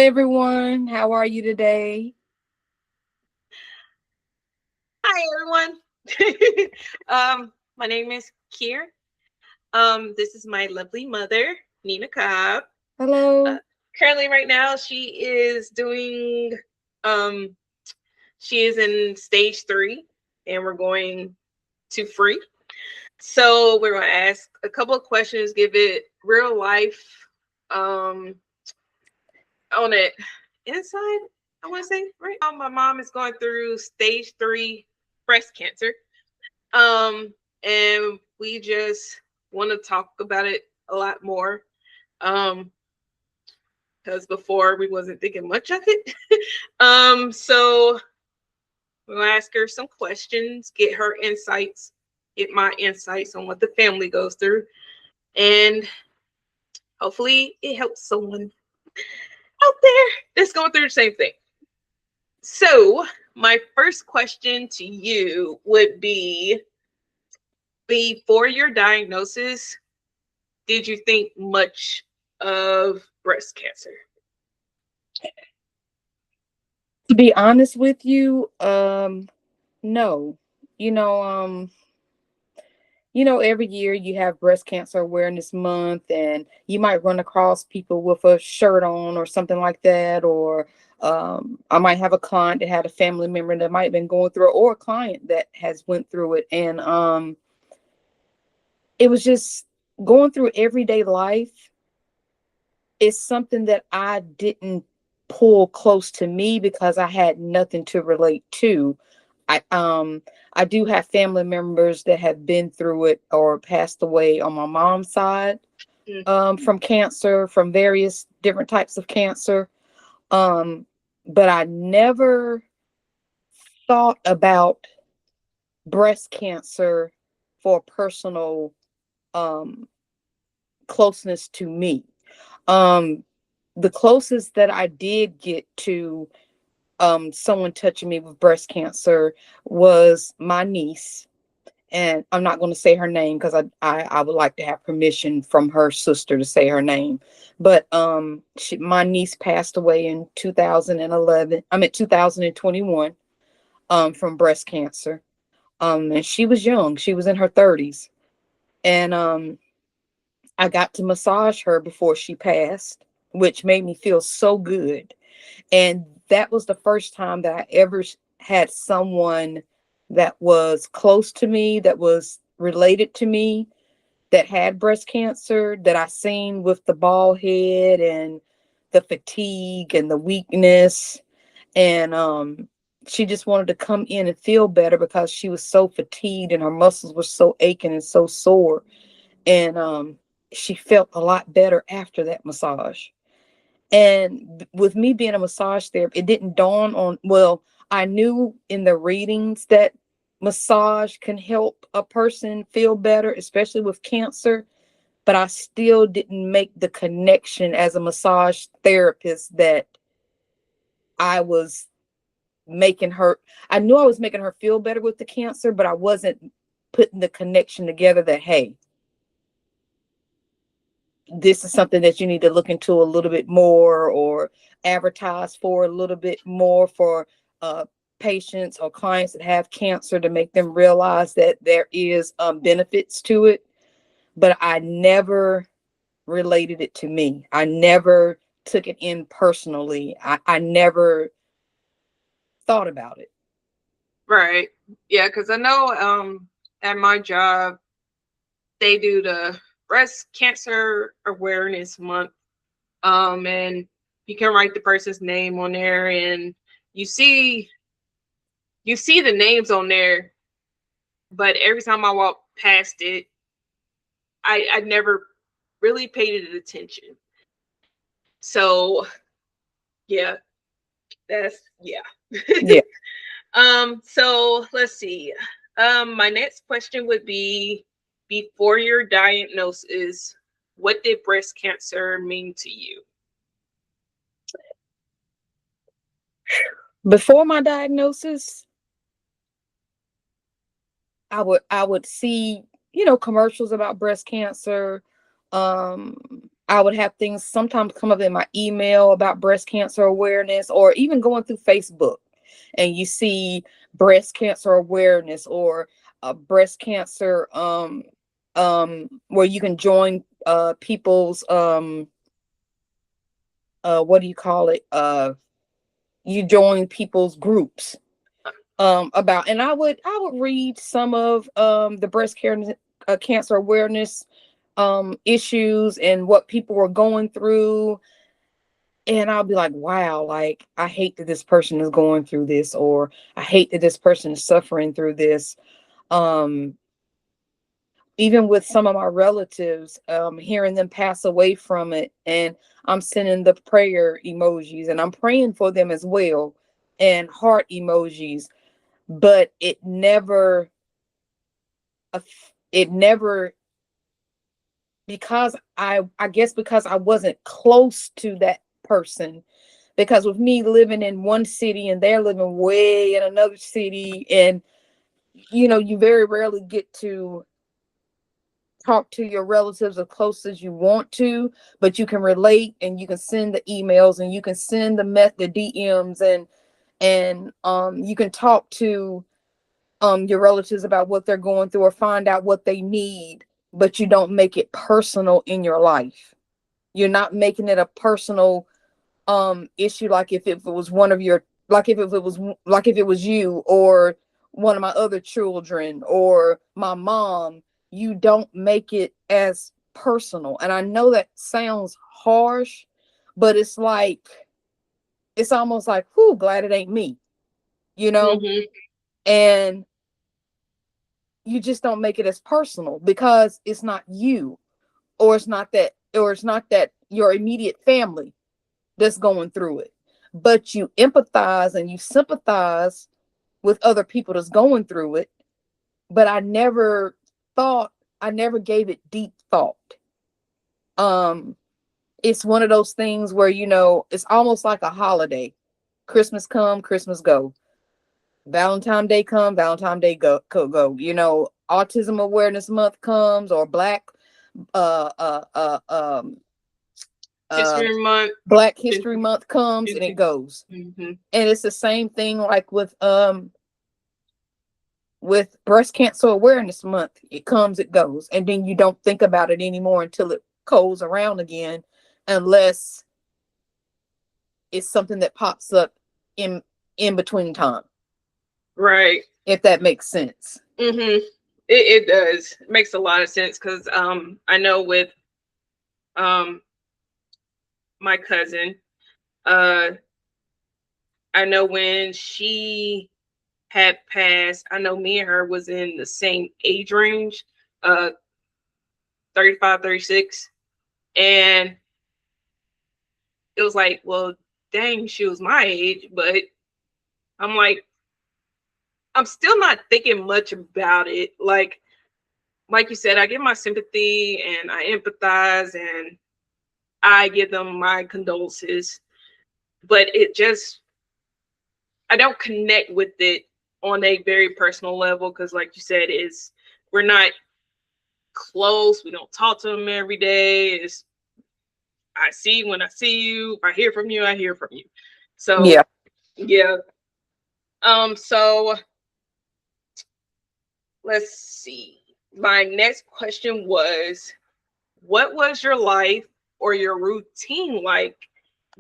everyone. How are you today? Hi everyone. My name is Kier. This is my lovely mother, Nina Cobb. Uh, Hello. Currently, right now, um, she is in stage 3, and we're going to free. So we're going to ask a couple of questions, give it real life, um, on it inside. I want to say right now, my mom is going through stage 3 breast cancer. Um, and we just want to talk about it a lot more. Um, because before we wasn't thinking much of it. So we'll ask her some questions, get her insights, get my insights on what the family goes through, and hopefully it helps someone out there that's going through the same thing. So my first question to you would be, before your diagnosis, did you think much of breast cancer? To be honest with you, no. You know, um, every year you have breast cancer awareness month and you might run across people with a shirt on or something like that, or I might have a client that had a family member that might have been going through it, or a client that has went through it. And it was just going through everyday life is something that I didn't pull close to me because I had nothing to relate to. I um I do have family members that have been through it or passed away on my mom's side, Mm-hmm. from cancer, from various different types of cancer. Um but I never thought about breast cancer for personal um closeness to me. Um the closest that I did get to someone touching me with breast cancer was my niece. And I'm not going to say her name because I would like to have permission from her sister to say her name. But my niece passed away in 2011. I'm at 2021, from breast cancer. And she was young. She was in her 30s. And I got to massage her before she passed, which made me feel so good. And that was the first time that I ever had someone that was close to me, that was related to me, that had breast cancer, that I seen with the bald head and the fatigue and the weakness. And she just wanted to come in and feel better because she was so fatigued and her muscles were so aching and so sore. And she felt a lot better after that massage. And with me being a massage therapist, it didn't dawn on, well, I knew in the readings that massage can help a person feel better, especially with cancer, but I still didn't make the connection as a massage therapist that I was making her, I knew I was making her feel better with the cancer, but I wasn't putting the connection together that, hey, this is something that you need to look into a little bit more or advertise for a little bit more for uh, patients or clients that have cancer, to make them realize that there is benefits to it. But I never related it to me. I never took it in personally. I never thought about it. Right. Yeah, because I know at my job they do the breast cancer awareness month. And you can write the person's name on there, and you see you see the names on there, but every time I walk past it, I never really paid it attention. So yeah, that's yeah. Yeah. So let's see. My next question would be, before your diagnosis, what did breast cancer mean to you? Before my diagnosis, I would see, commercials about breast cancer. Um, I would have things sometimes come up in my email about breast cancer awareness, or even going through Facebook and you see breast cancer awareness, or breast cancer where you can join people's what do you call it, you join people's groups about, and I would read some of the cancer awareness issues and what people were going through, and I'll be like, wow, like I hate that this person is going through this, or I hate that this person is suffering through this. um Even with some of my relatives, hearing them pass away from it, and I'm sending the prayer emojis and I'm praying for them as well, and heart emojis, but it never, because I guess because I wasn't close to that person, because with me living in one city and they're living way in another city, and you very rarely get to talk to your relatives as close as you want to, but you can relate and you can send the emails and you can send the DMs, and you can talk to your relatives about what they're going through or find out what they need, but you don't make it personal in your life. You're not making it a personal issue, like if it was one of your, like if it was you or one of my other children or my mom. You don't make it as personal, and I know that sounds harsh, but it's almost like, whoo, glad it ain't me, you know. Mm-hmm. And you just don't make it as personal because it's not you, or it's not that your immediate family that's going through it, but you empathize and you sympathize with other people that's going through it. But thought I never gave it deep thought. um it's one of those things where, it's almost like a holiday. Christmas come, Christmas go. Valentine's Day come, Valentine's Day go. Autism Awareness Month comes, or uh uh uh um uh History Month. Black History Month comes, and it goes. Mm-hmm. And it's the same thing like with Breast Cancer Awareness Month. It comes, it goes, and then you don't think about it anymore until it goes around again, unless it's something that pops up in between time. Right. If that makes sense. Mm-hmm. It does. It makes a lot of sense because I know with my cousin, uh I know when she had passed, I know me and her was in the same age range, uh 35, 36. And it was like, well, dang, she was my age, but I'm like, I'm still not thinking much about it. Like you said, I give my sympathy and I empathize and I give them my condolences, but I don't connect with it on a very personal level because, like you said, is we're not close. We don't talk to them every day. It's I see when I see you. If I hear from you, I hear from you. So Yeah. yeah. So let's see. My next question was, what was your life or your routine like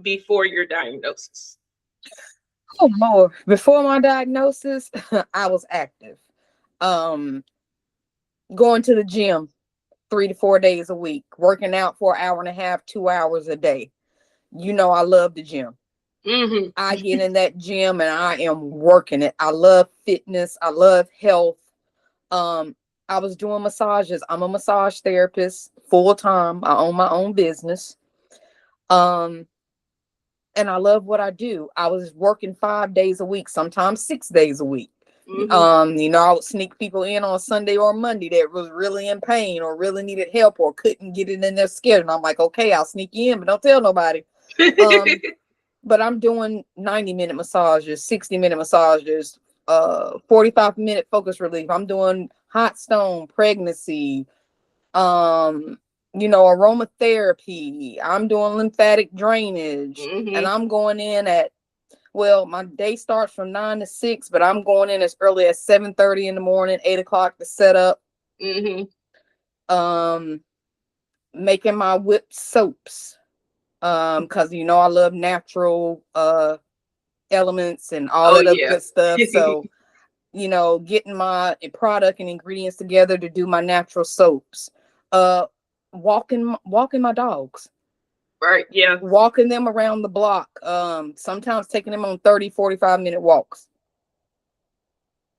before your diagnosis? Oh Lord. Before my diagnosis, I was active. Um, Going to the gym 3 to 4 days a week, working out for an hour and a half, 2 hours a day. I love the gym. Mm-hmm. I get in that gym and I am working it. I love fitness. I love health. Um, I was doing massages. I'm a massage therapist full time. I own my own business. Um, and I love what I do. I was working 5 days a week, sometimes 6 days a week. Mm-hmm. I would sneak people in on Sunday or Monday that was really in pain or really needed help or couldn't get it in their schedule. And I'm like, okay, I'll sneak you in, but don't tell nobody. Um, but I'm doing 90-minute massages, 60-minute massages, 45-minute focus relief. I'm doing hot stone, pregnancy, aromatherapy. I'm doing lymphatic drainage, and I'm going in at, well, my day starts from 9 to 6, but I'm going in as early as 7:30 in the morning, 8 o'clock to set up. Making my whipped soaps. Because I love natural elements and all that other good stuff. So, getting my product and ingredients together to do my natural soaps. Walking my dogs. Right. Yeah. Walking them around the block. Sometimes taking them on 30, 45-minute walks.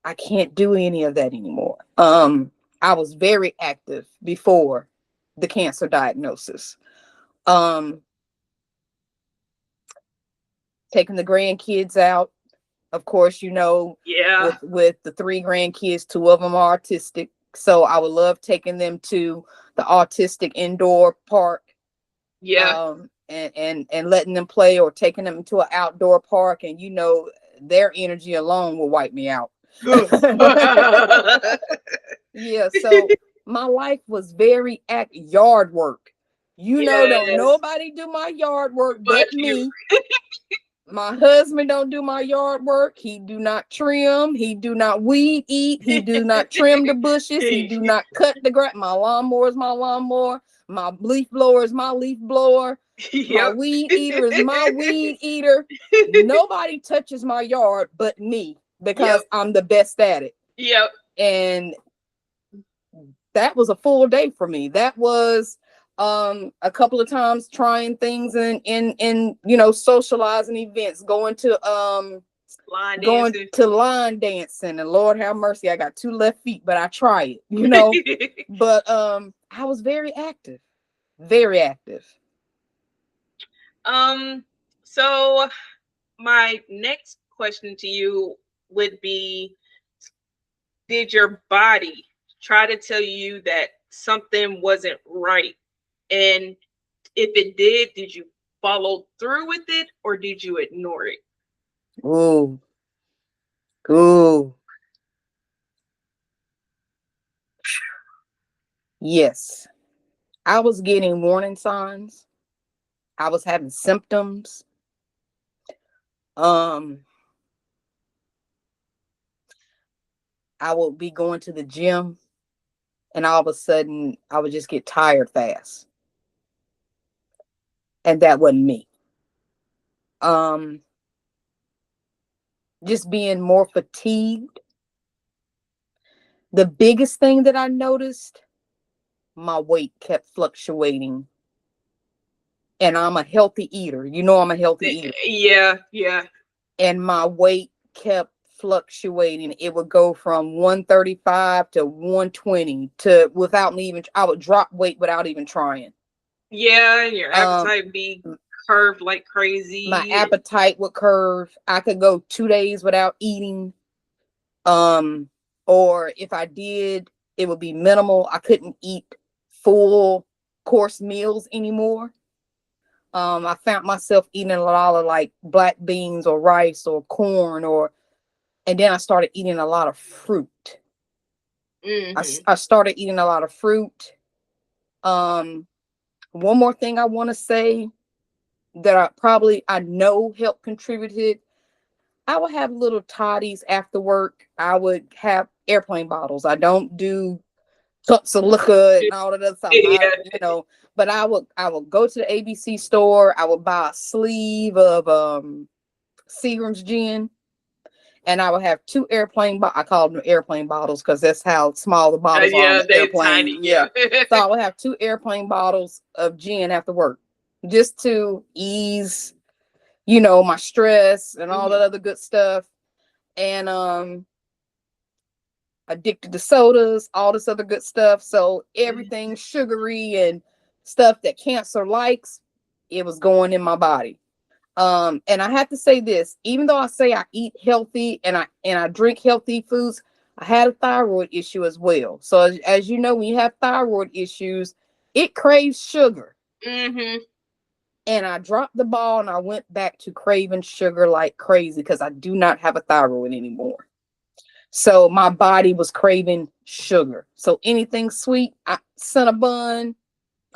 I can't do any of that anymore. I was very active before the cancer diagnosis. Taking the grandkids out. Of course, with the 3 grandkids, 2 of them are autistic. So I would love taking them to the autistic indoor park. Yeah. And letting them play, or taking them to an outdoor park, and their energy alone will wipe me out. Yeah, so my life was very yard work. Don't nobody do my yard work but me. My husband don't do my yard work. He do not trim. He do not weed eat. He do not trim the bushes. He do not cut the grass. My lawnmower is my lawnmower. My leaf blower is my leaf blower. My weed eater is my weed eater. Nobody touches my yard but me, because I'm the best at it. Yep. And that was a full day for me. That was a couple of times trying things in socializing events, going to line dancing, and Lord have mercy, I got 2 left feet, but I try it, but I was very active. Very active. So my next question to you would be, did your body try to tell you that something wasn't right? And if it did you follow through with it, or did you ignore it? Ooh. Yes. I was getting warning signs. I was having symptoms. I would be going to the gym, and all of a sudden I would just get tired fast. And that wasn't me. Just being more fatigued. The biggest thing that I noticed, my weight kept fluctuating. And I'm a healthy eater. I'm a healthy eater. Yeah. And my weight kept fluctuating. It would go from 135 to 120 to, without me even, I would drop weight without even trying. Yeah, your appetite be curved like crazy. My appetite would curve. I could go 2 days without eating. Or if I did, it would be minimal. I couldn't eat full course meals anymore. I found myself eating a lot of like black beans or rice or corn, and then I started eating a lot of fruit. I started eating a lot of fruit. One more thing I want to say that I know helped contributed. I would have little toddies after work. I would have airplane bottles. I don't do cups of liquor and all of that stuff. But I would go to the ABC store. I would buy a sleeve of Seagram's gin, and I would have 2 I call them airplane bottles because that's how small the bottles are on the airplane. Tiny. Yeah. So I would have 2 airplane bottles of gin after work, just to ease, my stress and all that other good stuff. And addicted to sodas, all this other good stuff. So everything sugary and stuff that cancer likes, it was going in my body. And I have to say this, even though I say I eat healthy and I drink healthy foods, I had a thyroid issue as well. So as you know, when you have thyroid issues, it craves sugar. And I dropped the ball, and I went back to craving sugar like crazy because I do not have a thyroid anymore. So my body was craving sugar. So anything sweet, Cinnabon,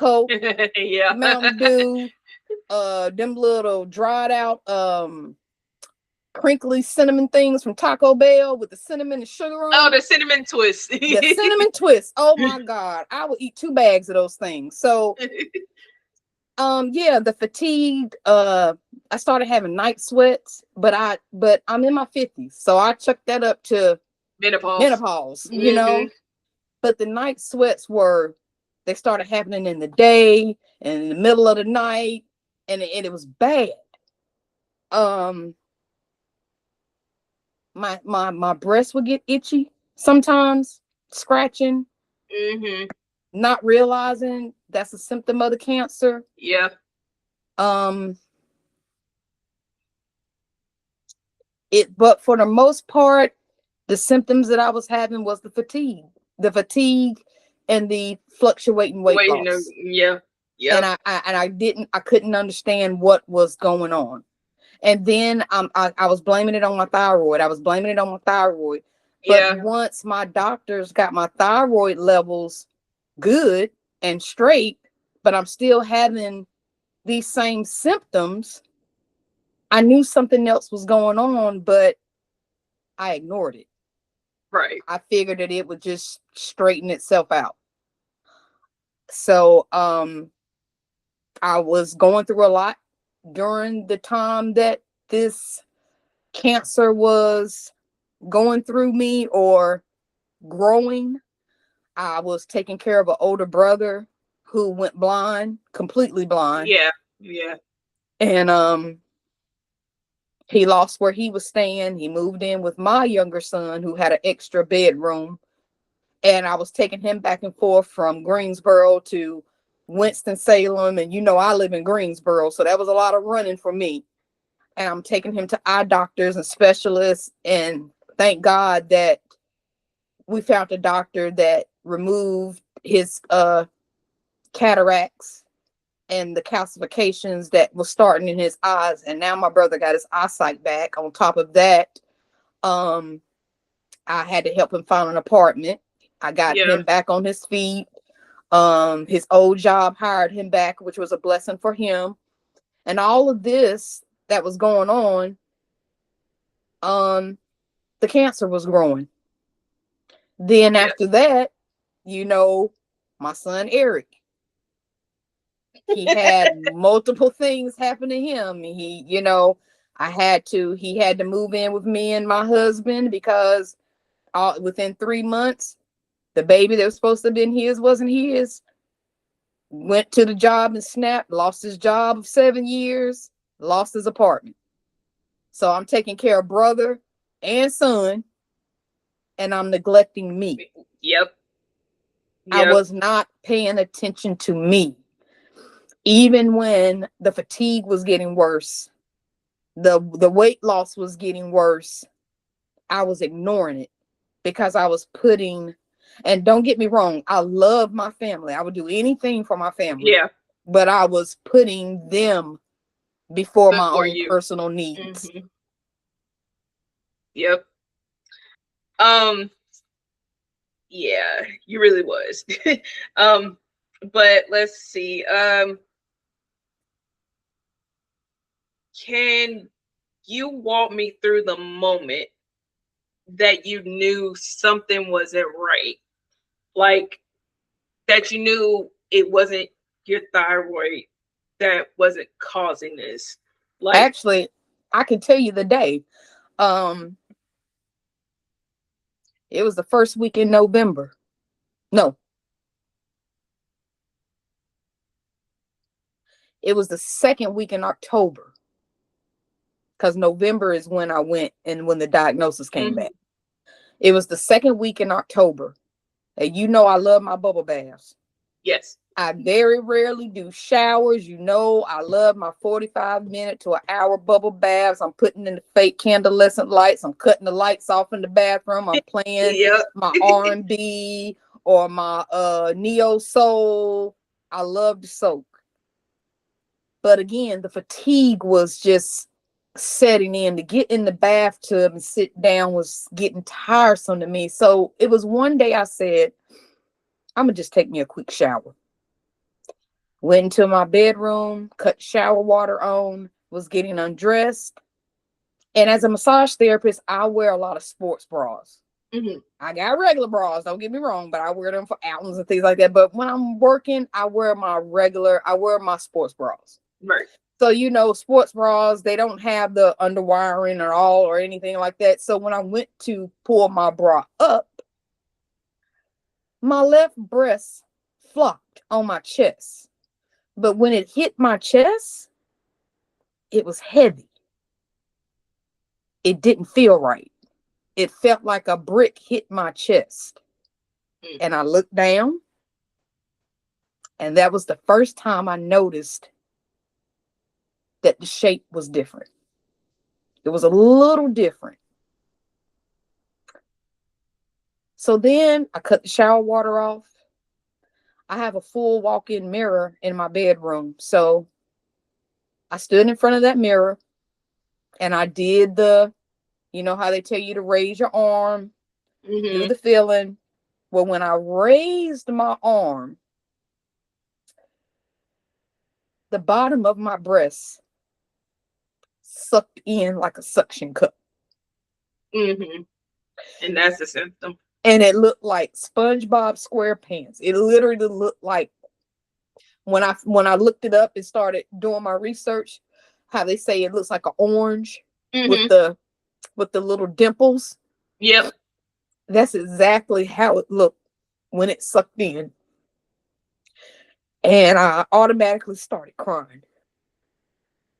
Coke, Yeah. Mountain Dew, them little dried out crinkly cinnamon things from Taco Bell with the cinnamon and sugar on Oh, it. the cinnamon twist. The cinnamon twist. Oh my God. I would eat 2 bags of those things. So yeah, the fatigue, I started having night sweats, but I'm in my 50s, so I chucked that up to menopause, you know. But the night sweats they started happening in the day and in the middle of the night, and it was bad. My breast would get itchy sometimes, scratching, not realizing that's a symptom of the cancer. Yeah. But for the most part, the symptoms that I was having was the fatigue and the fluctuating weight loss. Yeah. And I couldn't understand what was going on. And then I was blaming it on my thyroid. But once my doctors got my thyroid levels good and straight, but I'm still having these same symptoms, I knew something else was going on, but I ignored it. Right. I figured that it would just straighten itself out. So I was going through a lot during the time that this cancer was going through me or growing. I was taking care of an older brother who went blind, completely blind. Yeah. Yeah. And he lost where he was staying. He moved in with my younger son who had an extra bedroom. And I was taking him back and forth from Greensboro to Winston-Salem. And I live in Greensboro, so that was a lot of running for me. And I'm taking him to eye doctors and specialists. And thank God that we found a doctor that removed his cataracts and the calcifications that was starting in his eyes. And now my brother got his eyesight back. On top of that, I had to help him find an apartment. I got him back on his feet. His old job hired him back, which was a blessing for him. And all of this that was going on, the cancer was growing. Then after that, my son Eric, he had multiple things happen to him. He had to move in with me and my husband because within 3 months, the baby that was supposed to have been his wasn't his. Went to the job and snapped, lost his job of 7 years, lost his apartment. So I'm taking care of brother and son, and I'm neglecting me. Yep. I was not paying attention to me. Even when the fatigue was getting worse, the weight loss was getting worse, I was ignoring it because I was and don't get me wrong, I love my family. I would do anything for my family. Yeah. But I was putting them before my own personal needs. Yep. Yeah, you really was. But let's see. Can you walk me through the moment that you knew something wasn't right? Like that you knew it wasn't your thyroid that wasn't causing this. Like, actually, I can tell you the day. It was the first week in November. No. It was the second week in October. Because November is when I went and when the diagnosis came back. It was the second week in October. And I love my bubble baths. Yes. I very rarely do showers. I love my 45-minute to an hour bubble baths. I'm putting in the fake candlescent lights. I'm cutting the lights off in the bathroom. I'm playing my R&B or my neo soul. I love to soak. But again, the fatigue was just setting in. To get in the bathtub and sit down was getting tiresome to me. So it was one day I said, I'm going to just take me a quick shower. Went into my bedroom, cut shower water on, was getting undressed. And as a massage therapist, I wear a lot of sports bras. Mm-hmm. I got regular bras, don't get me wrong, but I wear them for outings and things like that. But when I'm working, I wear my sports bras. Right. So, you know, sports bras, they don't have the underwiring or all or anything like that. So when I went to pull my bra up, my left breast flopped on my chest. But when it hit my chest, it was heavy. It didn't feel right. It felt like a brick hit my chest. And I looked down, and that was the first time I noticed that the shape was different. It was a little different. So then I cut the shower water off. I have a full walk-in mirror in my bedroom. So I stood in front of that mirror and I did you know how they tell you to raise your arm, do the feeling. Well, when I raised my arm, the bottom of my breast sucked in like a suction cup. Mm-hmm. And that's the symptom. And it looked like SpongeBob SquarePants. It literally looked like, when I looked it up and started doing my research, how they say it looks like an orange with the little dimples. Yep. That's exactly how it looked when it sucked in. And I automatically started crying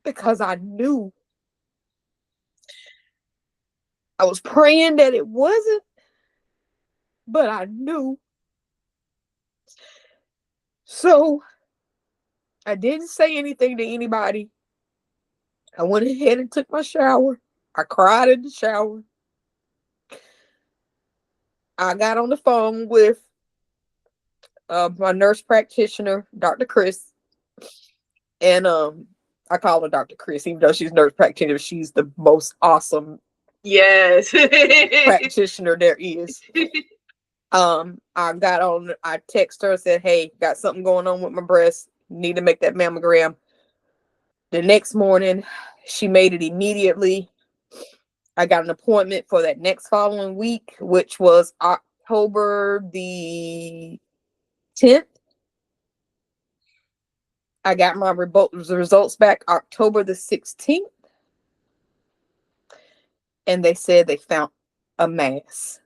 because I knew. I was praying that it wasn't, but I knew. So I didn't say anything to anybody. I went ahead and took my shower. I cried in the shower. I got on the phone with my nurse practitioner, Dr. Chris. And I call her Dr. Chris, even though she's nurse practitioner. She's the most awesome practitioner there is. I text her and said, hey, got something going on with my breast. Need to make that mammogram. The next morning, she made it immediately. I got an appointment for that next following week, which was October the 10th. I got my results back October the 16th. And they said they found a mass.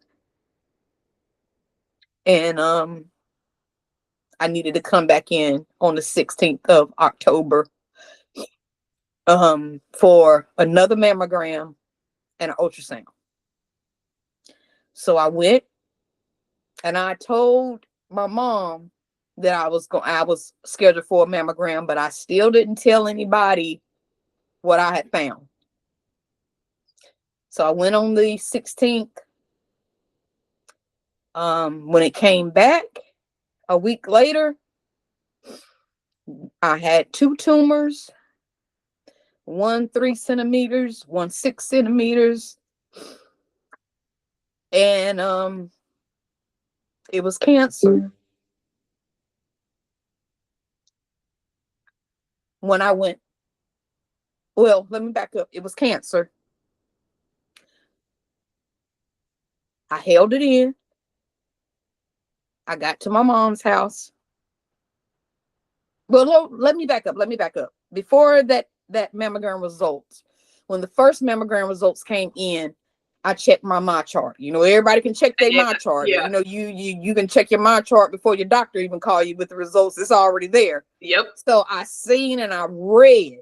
And I needed to come back in on the 16th of October for another mammogram and an ultrasound. So I went and I told my mom that I was scheduled for a mammogram, but I still didn't tell anybody what I had found. So I went on the 16th. When it came back a week later, I had 2 tumors, one 3 centimeters, one 6 centimeters. And it was cancer. When I went, well, let me back up. It was cancer. I held it in. I got to my mom's house. Well, let me back up. Before that mammogram results, when the first mammogram results came in, I checked my MyChart. You know, everybody can check their MyChart. Yeah. You know, you can check your MyChart before your doctor even call you with the results. It's already there. Yep. So I seen and I read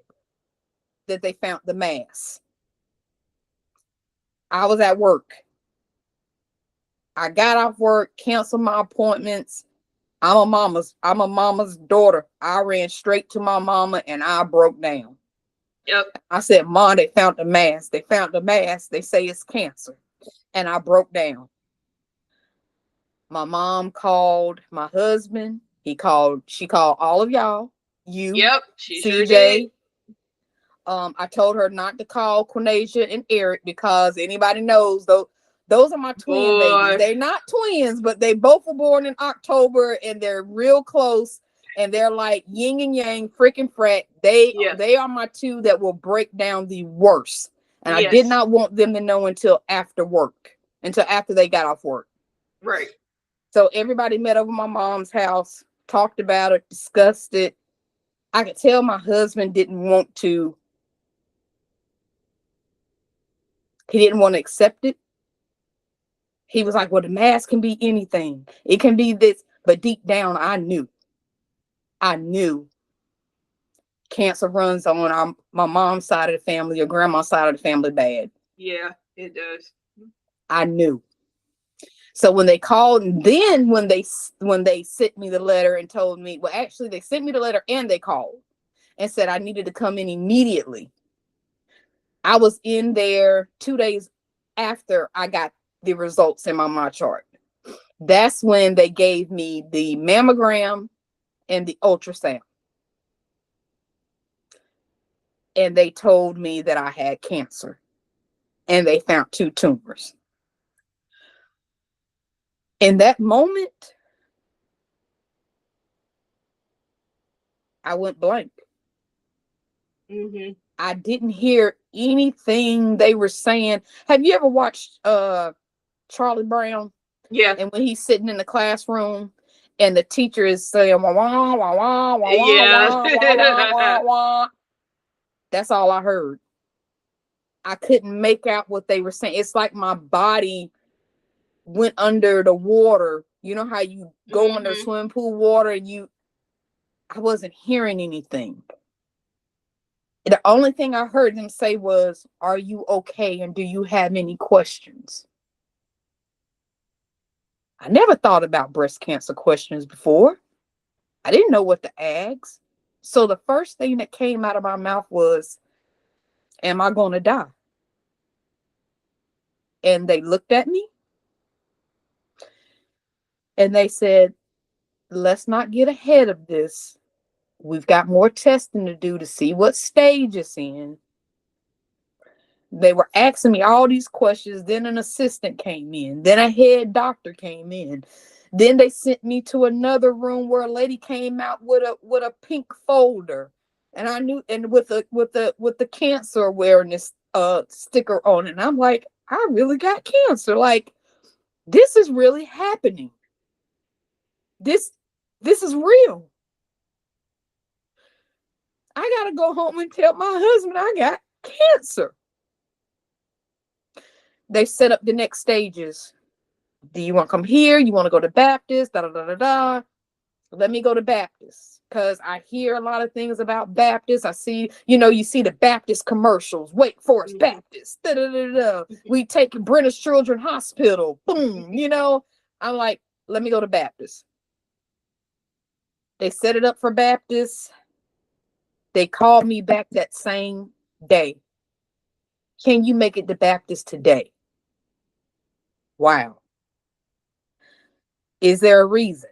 that they found the mass. I was at work. I got off work, canceled my appointments. I'm a mama's daughter. I ran straight to my mama and I broke down. Yep. I said, Mom, they found the mass. They found the mass. They say it's cancer. And I broke down. My mom called my husband. She called all of y'all. You. Yep. She CJ. Sure did. I told her not to call Quinasia and Eric because anybody knows those are my twin babies. They're not twins, but they both were born in October and they're real close. And they're like yin and yang, freaking frat. Yeah. They are my two that will break down the worst. And I did Yes. not want them to know until after work, until after they got off work. Right. So everybody met over my mom's house, talked about it, discussed it. I could tell my husband didn't want to, he didn't want to accept it. He was like, well, the mask can be anything. It can be this. But deep down, I knew cancer runs on my mom's side of the family or grandma's side of the family bad. Yeah, it does. I knew. So when they called, and then when they sent me the letter and told me, well, actually they sent me the letter and they called and said I needed to come in immediately. I was in there 2 days after I got the results in my chart. That's when they gave me the mammogram and the ultrasound. And they told me that I had cancer. And they found 2 tumors. In that moment, I went blank. Mm-hmm. I didn't hear anything they were saying. Have you ever watched Charlie Brown? Yeah. And when he's sitting in the classroom and the teacher is saying wah wah wah wah wah wah Yeah. wah wah wah wah wah. That's all I heard. I couldn't make out what they were saying. It's like my body went under the water. You know how you go under swimming pool water and I wasn't hearing anything. The only thing I heard them say was, "Are you okay? And do you have any questions?" I never thought about breast cancer questions before. I didn't know what to ask. So the first thing that came out of my mouth was, "Am I going to die?" And they looked at me and they said, "Let's not get ahead of this. We've got more testing to do to see what stage it's in." They were asking me all these questions. Then an assistant came in. Then a head doctor came in. Then they sent me to another room where a lady came out with a pink folder, and I knew, and with the cancer awareness sticker on it. And I'm like, I really got cancer. Like, this is really happening. This is real. I gotta go home and tell my husband I got cancer. They set up the next stages. Do you want to come here? You want to go to Baptist? Da da da da da. Let me go to Baptist because I hear a lot of things about Baptist. I see, you see the Baptist commercials. Wake Forest Baptist. Da da da da. We take British Children's Hospital. Boom. I'm like, let me go to Baptist. They set it up for Baptist. They called me back that same day. Can you make it to Baptist today? Wow. Is there a reason?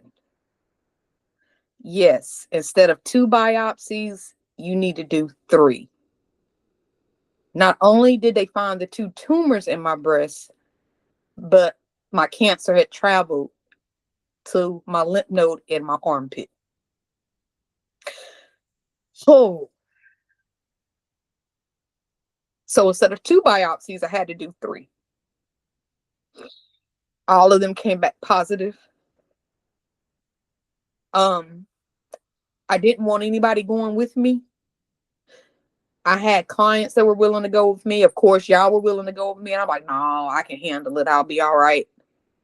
Yes. Instead of 2 biopsies, you need to do 3. Not only did they find the 2 tumors in my breast, but my cancer had traveled to my lymph node in my armpit. So instead of 2 biopsies, I had to do 3. All of them came back positive. I didn't want anybody going with me. I had clients that were willing to go with me. Of course, y'all were willing to go with me. And I'm like, no, I can handle it. I'll be all right.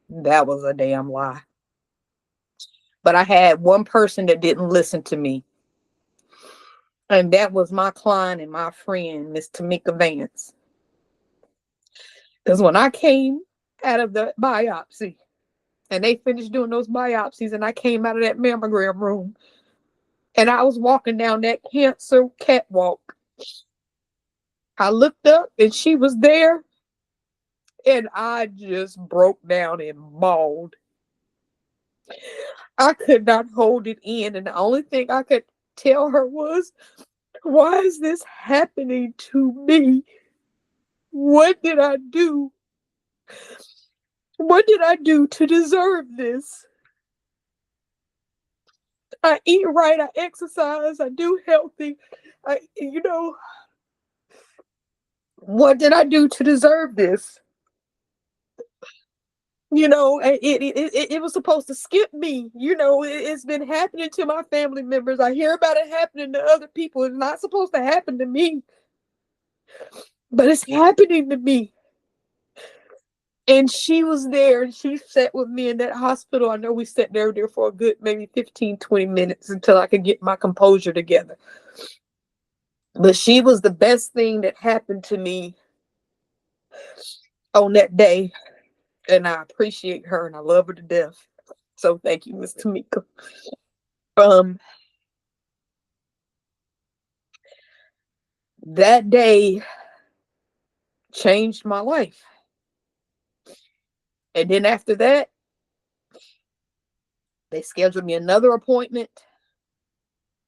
That was a damn lie. But I had one person that didn't listen to me. And that was my client and my friend, Miss Tamika Vance. Because when I came out of the biopsy, and they finished doing those biopsies, and I came out of that mammogram room, and I was walking down that cancer catwalk, I looked up and she was there, and I just broke down and bawled. I could not hold it in, and the only thing I could tell her was, why is this happening to me? What did I do? What did I do to deserve this? I eat right, I exercise, I do healthy. What did I do to deserve this? It was supposed to skip me. It's been happening to my family members. I hear about it happening to other people. It's not supposed to happen to me, but it's happening to me. And she was there and she sat with me in that hospital. I know we sat there for a good maybe 15, 20 minutes until I could get my composure together. But she was the best thing that happened to me on that day. And I appreciate her and I love her to death. So thank you, Miss Tamika. That day changed my life. And then after that, they scheduled me another appointment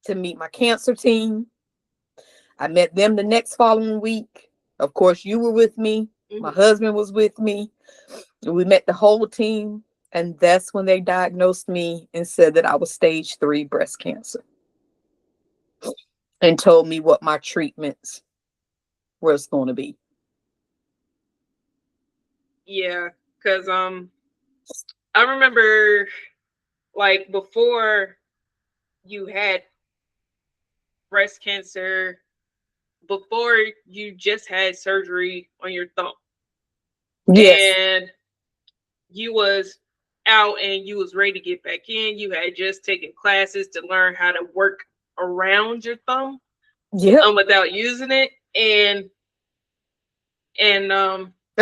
to meet my cancer team. I met them the next following week. Of course, you were with me. My husband was with me. We met the whole team. And that's when they diagnosed me and said that I was stage 3 breast cancer. And told me what my treatments was going to be. Yeah, because I remember like before you had breast cancer, before you just had surgery on your thumb. Yes. And you was out and you was ready to get back in. You had just taken classes to learn how to work around your thumb. Yeah. Without using it. And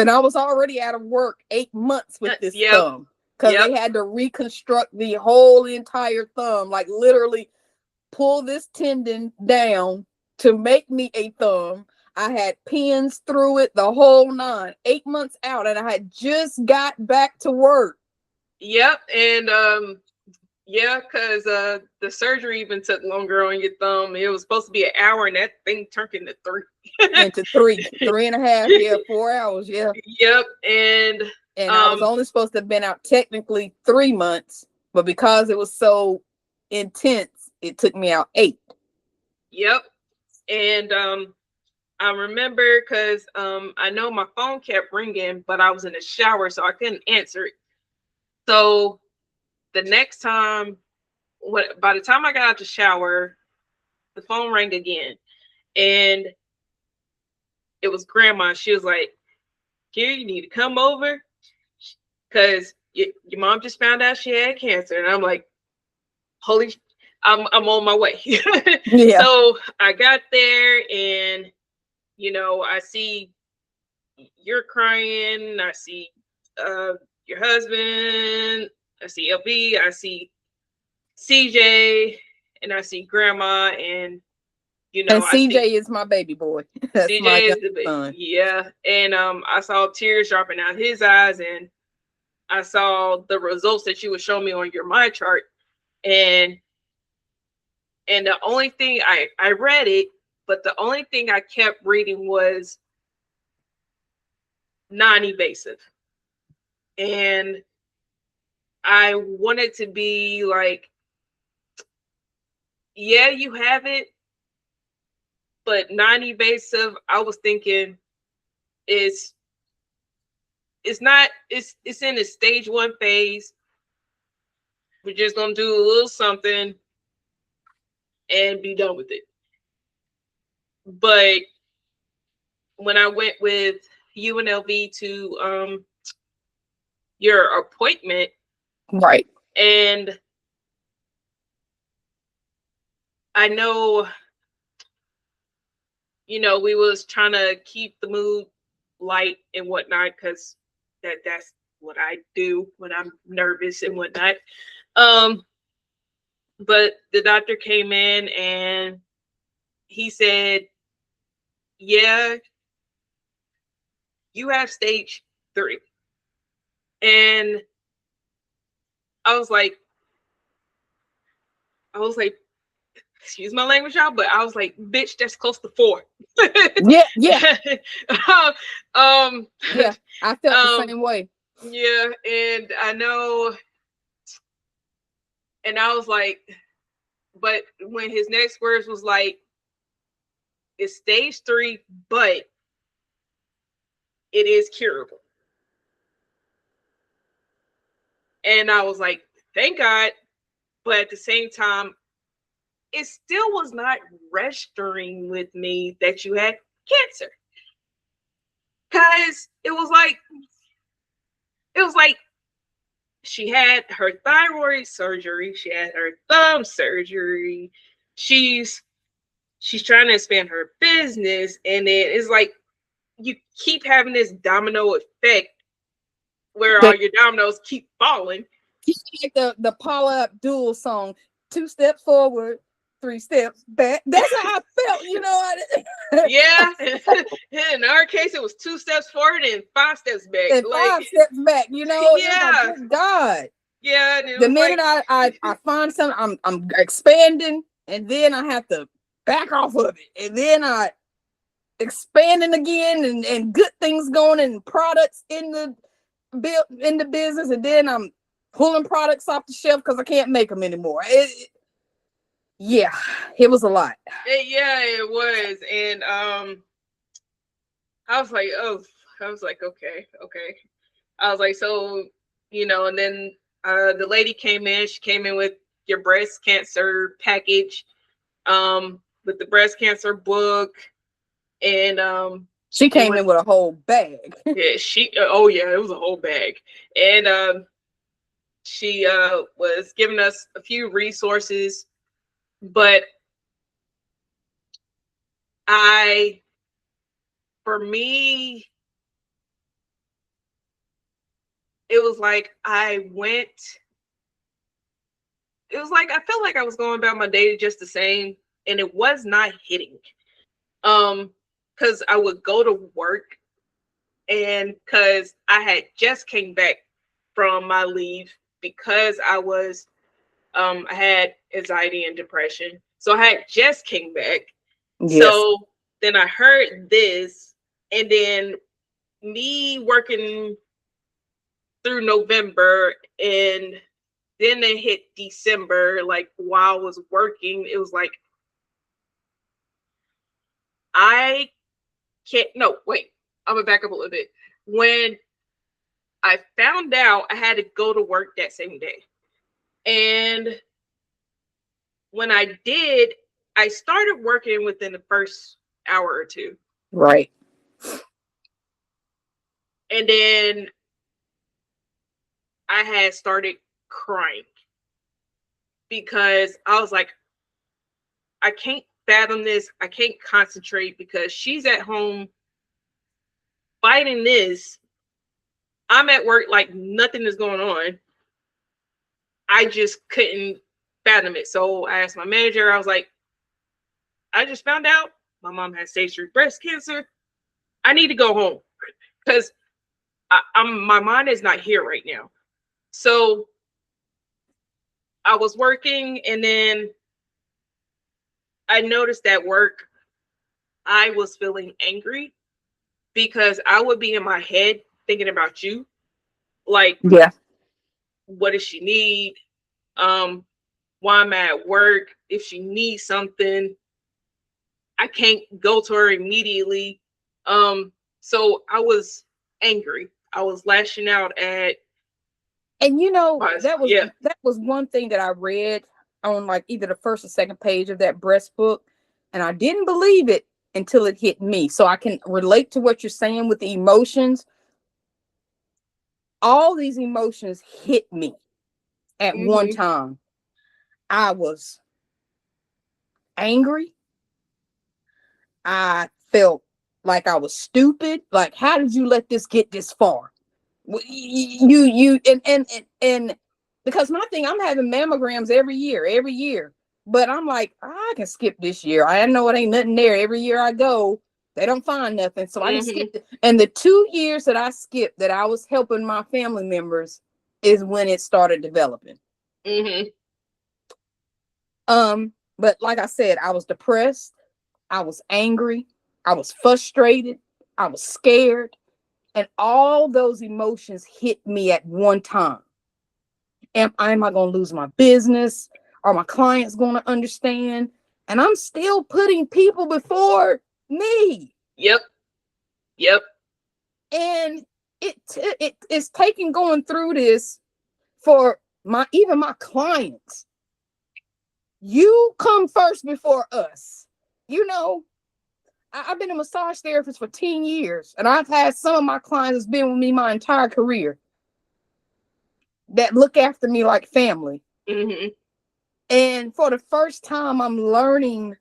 I was already out of work 8 months with this thumb. Because they had to reconstruct the whole entire thumb, like literally pull this tendon down to make me a thumb. I had pins through it, the whole 9. 8 months out, and I had just got back to work. Yep, and because the surgery even took longer on your thumb. It was supposed to be an hour, and that thing turned into 3. Into 3.5, 4 hours, yeah. Yep, and I was only supposed to have been out technically 3 months, but because it was so intense, it took me out 8. Yep, and I remember because I know my phone kept ringing, but I was in the shower, so I couldn't answer it. So the next time, by the time I got out the shower, the phone rang again, and it was Grandma. She was like, "Here, you need to come over, because your mom just found out she had cancer." And I'm like, "Holy, I'm on my way." Yeah. So I got there, and I see you're crying. I see your husband. I see LB. I see CJ, and I see Grandma, and and CJ is my baby boy. That's CJ my is the baby. son. Yeah, and I saw tears dropping out his eyes, and I saw the results that you would show me on your My Chart, and the only thing I read it, but the only thing I kept reading was non-invasive, and I wanted to be like, yeah, you have it, but non-invasive, I was thinking it's not, it's in the stage 1 phase. We're just gonna do a little something and be done with it. But when I went with UNLV to your appointment, right, and I know, we was trying to keep the mood light and whatnot, because that's what I do when I'm nervous and whatnot. But the doctor came in and he said, "Yeah, you have stage 3." And I was like, excuse my language, y'all, but I was like, "Bitch, that's close to 4." Yeah. Yeah, I felt the same way. Yeah, and I know, and I was like, but when his next words was like, it's stage 3, but it is curable. And I was like, thank God. But at the same time, it still was not registering with me that you had cancer. Cause it was like she had her thyroid surgery, she had her thumb surgery, she's trying to expand her business, and then it's like you keep having this domino effect where all your dominoes keep falling. Like the Paula Abdul song, 2 steps forward, 3 steps back. That's how I felt, you know. Yeah. In our case, it was 2 steps forward and 5 steps back. And like 5 steps back, you know. Yeah. Like, good God. Yeah. The minute I find something, I'm expanding, and then I have to back off of it, and then I expanding again, and good things going, and products in the business, and then I'm pulling products off the shelf because I can't make them anymore. Yeah, it was a lot. It was. And I was like, okay. I was like, so, and then the lady came in. She came in with your breast cancer package, with the breast cancer book, and she came in with a whole bag. Yeah, it was a whole bag. And she was giving us a few resources, but for me, it was like I felt like I was going about my day just the same, and it was not hitting. Because I would go to work, and because I had just came back from my leave, because I had anxiety and depression. So I had just came back. Yes. So then I heard this, and then me working through November, and then it hit December. Like while I was working, it was like, I'm gonna back up a little bit. When I found out, I had to go to work that same day. And when I did, I started working within the first hour or two. Right. And then I had started crying because I was like, I can't fathom this. I can't concentrate because she's at home fighting this. I'm at work like nothing is going on. I just couldn't fathom it. So I asked my manager, I was like, I just found out my mom has stage 3 breast cancer. I need to go home because my mind is not here right now. So I was working, and then I noticed at work, I was feeling angry because I would be in my head thinking about you. Like, yeah, what does she need? Why am I at work? If she needs something, I can't go to her immediately. So I was angry. I was lashing out at. And that was one thing that I read on like either the first or second page of that breast book, and I didn't believe it until it hit me. So I can relate to what you're saying with the emotions. All these emotions hit me at one time. I was angry. I felt like I was stupid. Like, how did you let this get this far? And because my thing, I'm having mammograms every year, but I'm like, I can skip this year. I know it ain't nothing there. Every year I go, they don't find nothing, so I can skip it. And the 2 years that I skipped, that I was helping my family members, is when it started developing. But like I said, I was depressed, I was angry, I was frustrated, I was scared. And all those emotions hit me at one time. Am I going to lose my business? Are my clients going to understand? And I'm still putting people before me. Yep. Yep. And it is taking going through this for even my clients. You come first before us. You know, I've been a massage therapist for 10 years, and I've had some of my clients that's been with me my entire career that look after me like family. Mm-hmm. And for the first time, I'm learning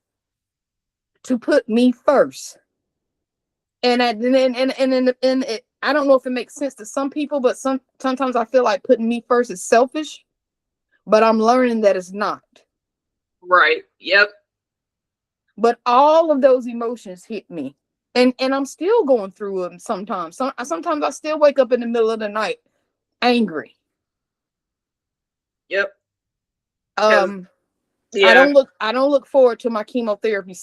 to put me first. And I don't know if it makes sense to some people, but sometimes I feel like putting me first is selfish, but I'm learning that it's not. Right. Yep. But all of those emotions hit me, and I'm still going through them sometimes. Sometimes I still wake up in the middle of the night angry. Yep. Yeah. I don't look forward to my chemotherapy,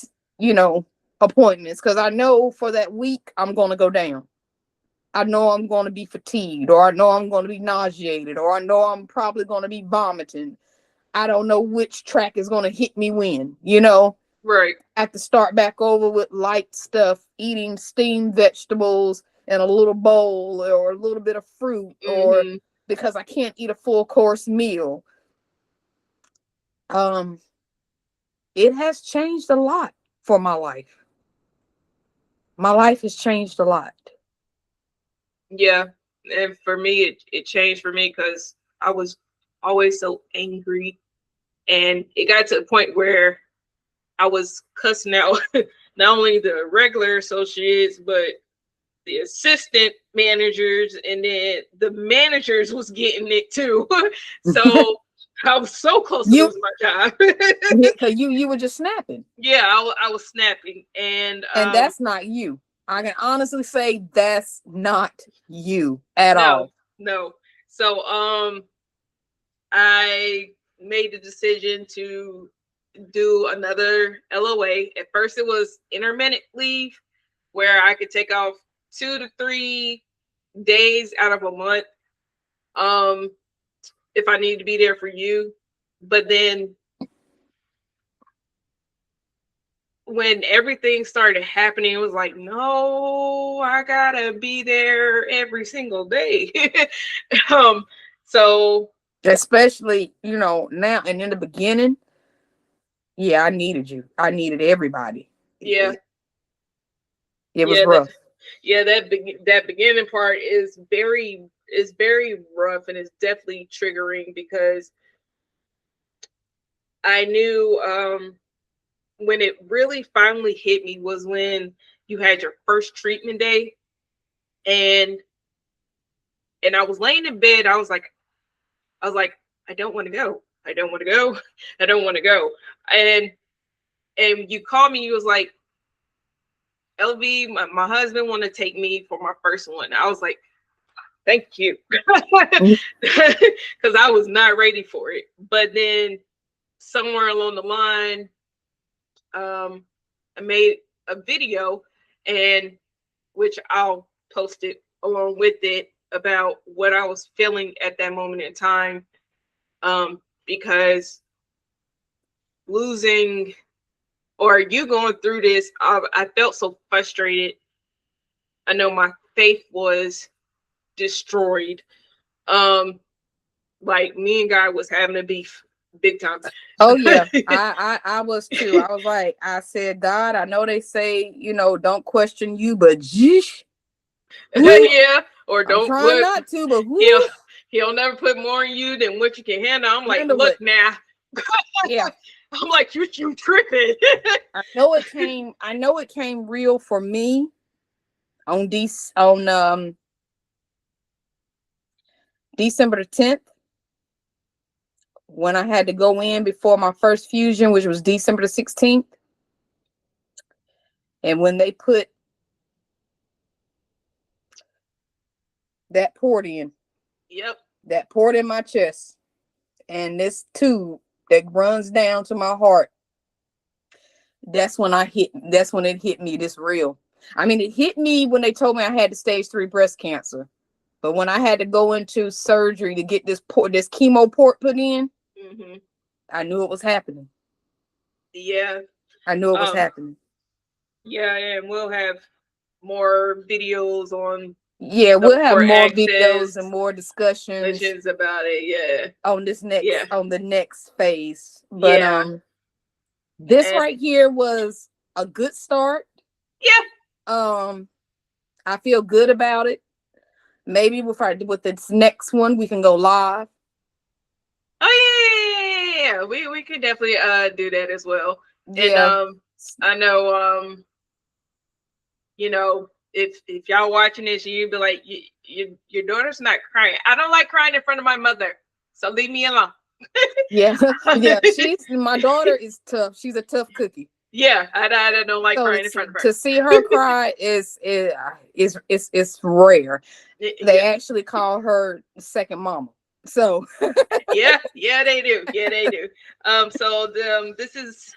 appointments, because I know for that week I'm going to go down. I know I'm going to be fatigued, or I know I'm going to be nauseated, or I know I'm probably going to be vomiting. I don't know which track is going to hit me when, Right. I have to start back over with light stuff, eating steamed vegetables and a little bowl or a little bit of fruit, or because I can't eat a full course meal. It has changed a lot for my life. My life has changed a lot. Yeah. And for me, it changed for me because I was always so angry. And it got to a point where I was cussing out not only the regular associates, but the assistant managers, and then the managers was getting it too. So I was so close to losing my job. Because you were just snapping. Yeah, I was snapping, and that's not you. I can honestly say that's not you at all. No. So I made the decision to do another LOA. At first, it was intermittent leave, where I could take off 2 to 3 days out of a month, if I need to be there for you. But then when everything started happening, it was like, no, I gotta be there every single day. So especially, now and in the beginning, yeah, I needed you. I needed everybody. Yeah. It was rough. That beginning part is very rough, and it's definitely triggering, because I knew when it really finally hit me was when you had your first treatment day, and I was laying in bed. I was like, I don't want to go. I don't want to go. I don't want to go. And you called me. You was like, LV, my husband want to take me for my first one. I was like, thank you, because I was not ready for it. But then somewhere along the line, I made a video, and which I'll post it along with it, about what I was feeling at that moment in time, because losing, or you going through this, I felt so frustrated. I know my faith was destroyed. Like, me and Guy was having a beef big time. Oh yeah, I was too. I was like, I said, God, I know they say, don't question you, but geesh. Yeah, or don't try not to, but he'll never put more in you than what you can handle. I'm like, handle look it. now. Yeah. I'm like, you tripping. I know it came real for me on December the 10th, when I had to go in before my first fusion, which was December the 16th. And when they put that port in. Yep. That port in my chest, and this tube that runs down to my heart. That's when it hit me this real. I mean, it hit me when they told me I had stage 3 breast cancer. But when I had to go into surgery to get this chemo port put in, I knew it was happening. Yeah. I knew it was Um, happening. Yeah, and we'll have more videos on Yeah, the we'll have for more access videos and more discussions questions about it. Yeah. on this Yeah. on the next phase. But Yeah. this And right here was a good start. yeah. I feel good about it. Maybe with this next one we can go live. Oh yeah. We could definitely do that as well. Yeah. And I know you know, if y'all watching this, you'd be like, your daughter's not crying. I don't like crying in front of my mother, so leave me alone. Yeah. Yeah. My daughter is tough. She's a tough cookie. Yeah, I don't like So crying in front of her. To see her cry is rare. They actually call her second mama. So yeah, they do. Yeah, they do. So this is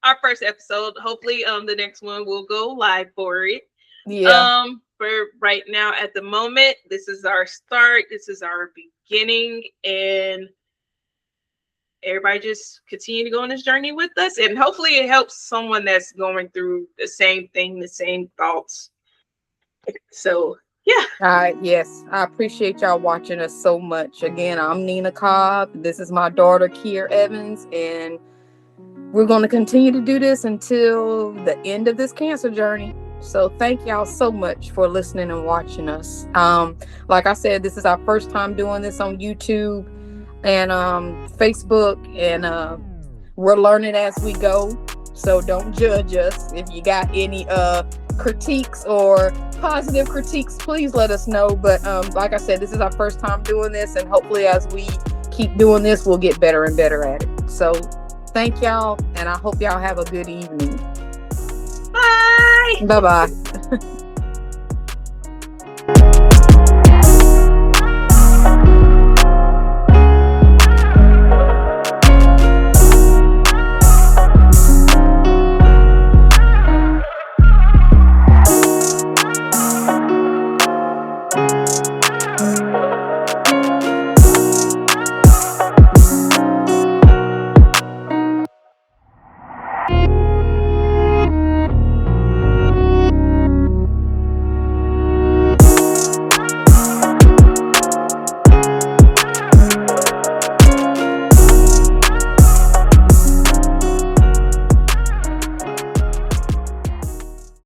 our first episode. Hopefully, the next one will go live for it. Yeah. For right now, at the moment, this is our start. This is our beginning, and everybody just continue to go on this journey with us, and hopefully, it helps someone that's going through the same thing, the same thoughts. So yeah. Yes, I appreciate y'all watching us so much. Again, I'm Nina Cobb. This is my daughter, Kier Evans, and we're going to continue to do this until the end of this cancer journey. So thank y'all so much for listening and watching us. Like I said, this is our first time doing this on YouTube and Facebook, and we're learning as we go. So don't judge us. If you got any critiques or positive critiques, please let us know. But like I said, this is our first time doing this, and hopefully as we keep doing this, we'll get better and better at it. So thank y'all, and I hope y'all have a good evening. Bye. Bye-bye.